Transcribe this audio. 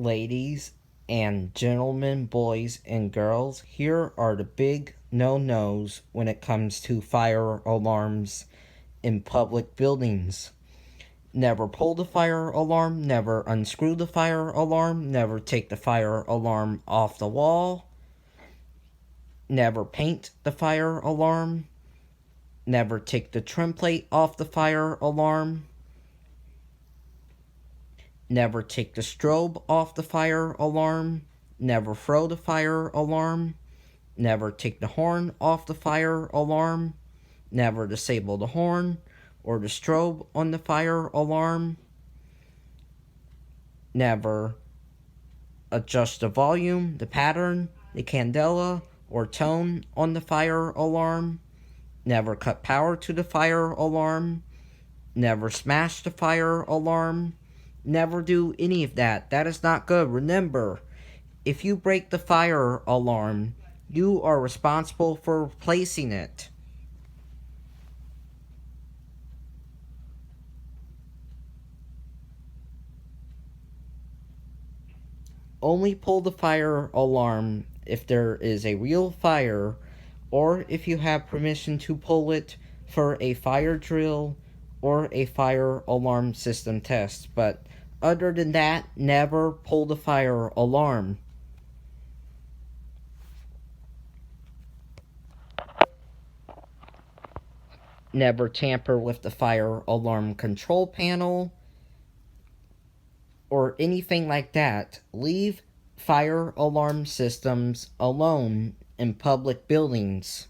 Ladies and gentlemen, boys and girls, here are the big no-nos when it comes to fire alarms in public buildings. Never pull the fire alarm, never unscrew the fire alarm, never take the fire alarm off the wall, never paint the fire alarm, never take the trim plate off the fire alarm, never take the strobe off the fire alarm, never throw the fire alarm, never take the horn off the fire alarm, never disable the horn or the strobe on the fire alarm, never adjust the volume, the pattern, the candela, or tone on the fire alarm, never cut power to the fire alarm, never smash the fire alarm, never do any of that. That is not good. Remember, if you break the fire alarm, you are responsible for replacing it. Only pull the fire alarm if there is a real fire, or if you have permission to pull it for a fire drill or a fire alarm system test. But other than that, never pull the fire alarm. Never tamper with the fire alarm control panel or anything like that. Leave fire alarm systems alone in public buildings.